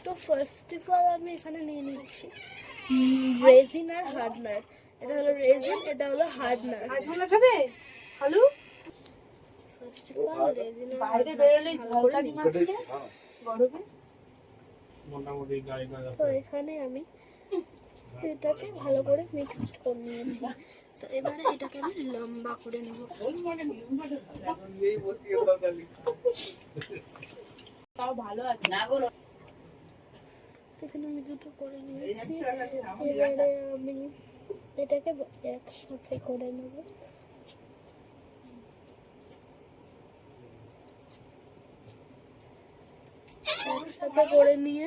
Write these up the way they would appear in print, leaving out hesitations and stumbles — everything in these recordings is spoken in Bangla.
তো ফার্স্ট অফ অল আমি এখানে নিয়ে নিচ্ছি রেজিন আর হার্ডনার। এটা হলো রেজিন, এটা হলো হার্ডনার। আজমলা খাবে আলু? ফার্স্ট অফ অল রেজিন আর বাইরে বেরোলে ঝলকানি মারছে গরমে। মোটামুটি গাড়িটা তো এখানে আমি এটাকে ভালো করে মিক্সড করে নিয়েছি। তো এবারে এটাকে আমি লম্বা করে নেব। তাও ভালো আছে না গো। এখানে আমি দুটো করে নিয়েছি। এবারে আমি এটাকে একসাথে করে নেব। একসাথে করে নিয়ে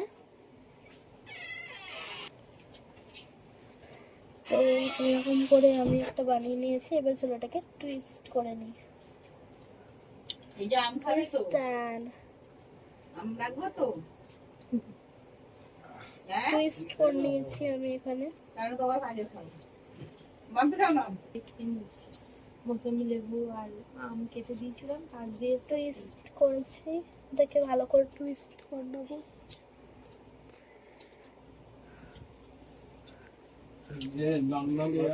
তো এরকম করে আমি একটা বানিয়ে নিয়েছি। এবার চলো এটাকে টুইস্ট করে নিই। এই যে আম খাবে তো? স্ট্যান্ড আম রাখবো তো? হ্যাঁ টুইস্ট করে নিয়েছি আমি এখানে। তাহলে তো আবার বাইরে খাবো। মাম্পি খাও না। মৌসুমী লেবু আর আম কেটে দিয়েছিলাম, আর দিয়ে টুইস্ট করেছি। এটাকে ভালো করে টুইস্ট করে নেবো।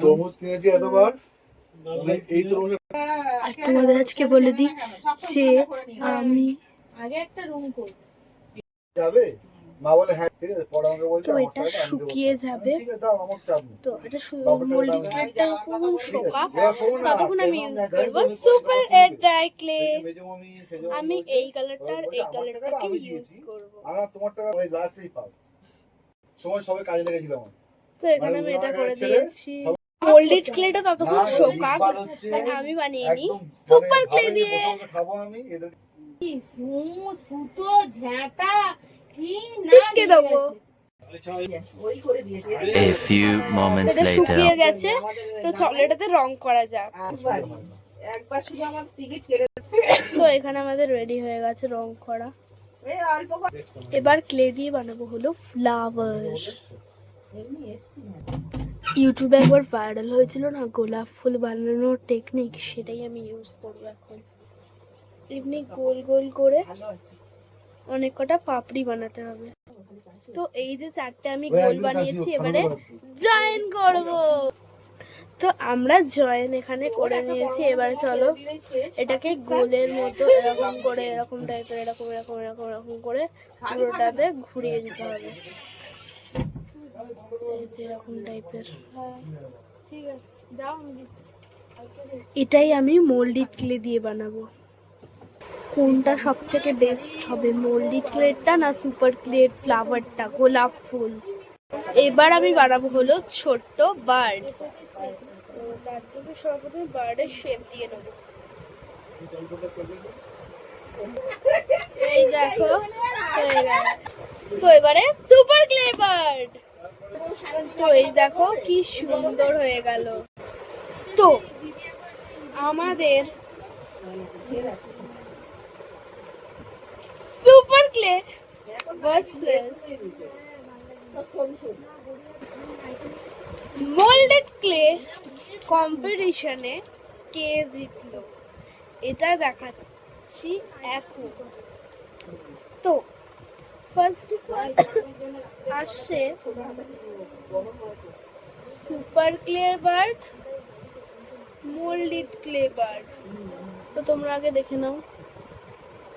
তরমুজ কিনেছি এতবার, এই তরমুজ আর তোমাদের আজকে বলে দিই যে আমি আগে একটা রুম করব। যাবে মা বলে হ্যাঁ ঠিক আছে, পরে আমাকে বলছে তো আমার এটা টাকাটা আমি দেবো। শুকিয়ে যাবে। ঠিক আছে দাও, আমার চাপ নেই। তো এটা বাবুরটা মোল্ডিং দাও। ক্লেটা যখন শোকাক এবার শোনো না, ততক্ষণ আমি কেন ইউজ আমি করব যাই সুপার বলবো, এয়ার ড্রাই ক্লে। সেই যে মেজমামি, সেজমামি আমি বলছে, এই কালারটা আর বলছে এই আমার কালারটাকে টাকাটা আমি ইউজ দিয়েছি, করব। আর তোমার টাকা ওই লাস্টেই পাস সময় সবে কাজে লেগেছিলাম আমার। তো এখানে আমি এটা করে ছেড়ে দিয়েছি। মোল্ডেড ক্লেটা ততক্ষণ না, শোকাক। ইকবাল হচ্ছে আর আমি বানিয়ে নিই একদম সুপার ক্লে ভাবে যে দিয়ে। বসে বসে খাবো আমি এদের। সুতো ঝাঁটা কি না ছিটকে দেবো। ওই করে দিয়েছে। A few moments এটা later. শুকিয়ে গেছে। তো চলো এটাতে রং করা যাক। একবার শুধু আমার টিকিট কেটে তো এখানে আমাদের রেডি হয়ে গেছে রং করা। এই অল্প এবার ক্লে দিয়ে বানাবো হলো ফ্লাওয়ার। এমনি এসছি না। ইউটিউবে একবার ভাইরাল হয়েছিল না গোলাপ ফুল বানানোর টেকনিক, সেটাই আমি ইউজ করবো এখন। এমনি গোল গোল করে ভালো আছে। অনেক কটা পাপড়ি বানাতে হবে। তো এই যে চারটে আমি গোল বানিয়েছি, এবারে জয়েন করব। তো আমরা জয়েন এখানে করে নিয়েছি। এবারে চলো এটাকে গোলের মতো এরকম করে, এরকম টাইপের, এরকম এরকম এরকম এরকম করে পুরোটাতে ঘুরিয়ে দিতে হবে। এই যে এরকম টাইপের। ঠিক আছে যাও আমি দিচ্ছি। এটাই আমি মোল্ডিড ক্লে দিয়ে বানাবো। কোনটা সব থেকে বেস্ট হবে, মোল্ডিড ক্লেটা না সুপার ক্লের ফ্লাওয়ারটা, গোলাপ ফুল? এবার আমি বানাবো হলো ছোট্ট বার্ড। তো তার জন্য সর্বপ্রথমে বার্ডের শেপ দিয়ে নেবো। এই দেখো হয়ে গেল। তো এবারে সুপার ক্লে বার্ড। তো এই দেখো কি সুন্দর হয়ে গেল। তো আমাদের super clay versus moulded clay কম্পিটিশনে কে জিতলো এটা দেখাচ্ছি এখন। তো ফার্স্ট অফ অল আসছে super clay bird, moulded clay bird. তো তোমরা আগে দেখে নাও,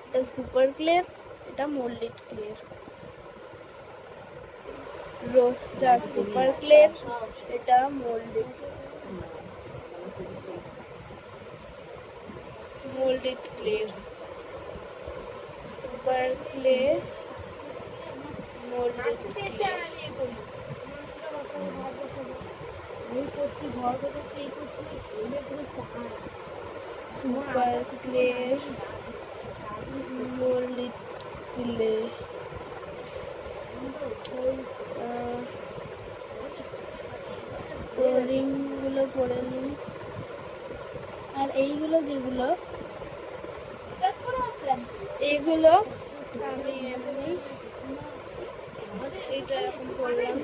এটা সুপার ক্লে, এটা মোল্ডেড ক্লে। রোজটা সুপার ক্লে, এটা moulded clay. Super clay, moulded clay. Super clay, moulded clay. তো রিংগুলো করে নিই। আর এইগুলো যেগুলো, এইগুলো আমি এমনি এইটা এরকম করলাম।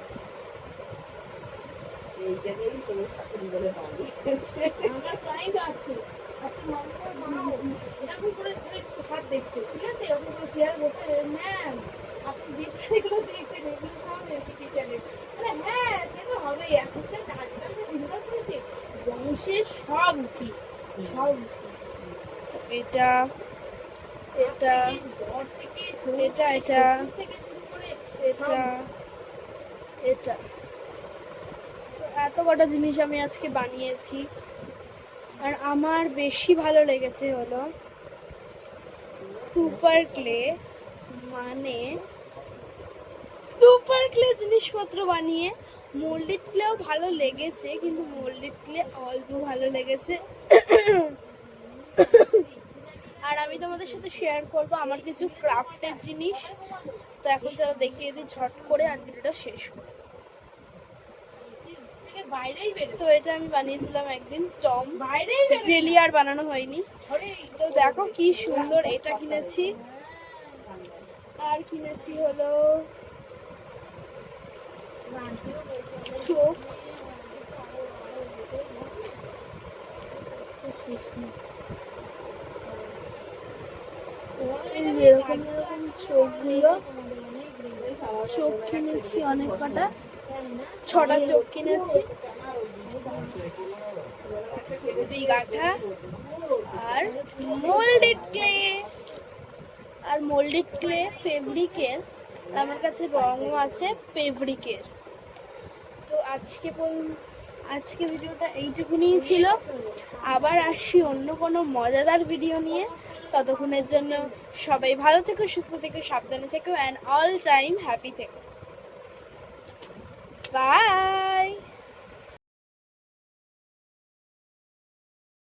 এই জায়গায় কোনো চাকরি বলে বানিয়েছে। আমরা প্রায় আজকে এরকম করে হাত দেখছো, ঠিক আছে? এরকম করে চেয়ার বসে ম্যাম আপনি ভিডিওগুলো দেখছেন, এগুলো সব রেপিটেশনে। হ্যাঁ, সে তো হবেই। এখনকার আজকাল যে দিনকাল পড়েছে, বংশের সব উঠি, সব উঠি। এটা এটা বর থেকে এটা এটা থেকে শুরু করে এটা এটা তো এত কটা জিনিস আমি আজকে বানিয়েছি। আর আমার বেশি ভালো লেগেছে হলো সুপার ক্লে, মানে সুপার ক্লে জিনিসপত্র বানিয়ে। মোল্ডেড ক্লেও ভালো লেগেছে, কিন্তু মোল্ডেড ক্লে অল্প ভালো লেগেছে। আর আমি তোমাদের সাথে শেয়ার করব আমার কিছু ক্রাফটের জিনিস। তো এখন যারা দেখিয়ে দিই ঝট করে, আর ভিডিওটা শেষ করে। থেকে বাইরেই বেরো। তো এটা আমি বানিয়েছিলাম একদিন টম, বাইরেই বেরো। জেলি আর বানানো হয়নি। তো দেখো কি সুন্দর এটা কিনেছি। আর কিনেছি হলো চোখ, এরকম এরকম চোখগুলো, চোখ কিনেছি অনেক কটা, 6টা চোখ কিনেছি, গাঁঠা আর মোল্ডেড ক্লে। আর মোল্ডেড ক্লে ফেব্রিকের, আর আমার কাছে রঙও আছে ফেব্রিকের। তো আজকে ভিডিওটা এইটুকুনিই ছিল। আবার আসছি অন্য কোনো মজাদার ভিডিও নিয়ে। ততক্ষণের জন্য সবাই ভালো থেকো, সুস্থ থেকো, সাবধানে থেকো, অ্যান্ড অল টাইম হ্যাপি থেকো। বাই।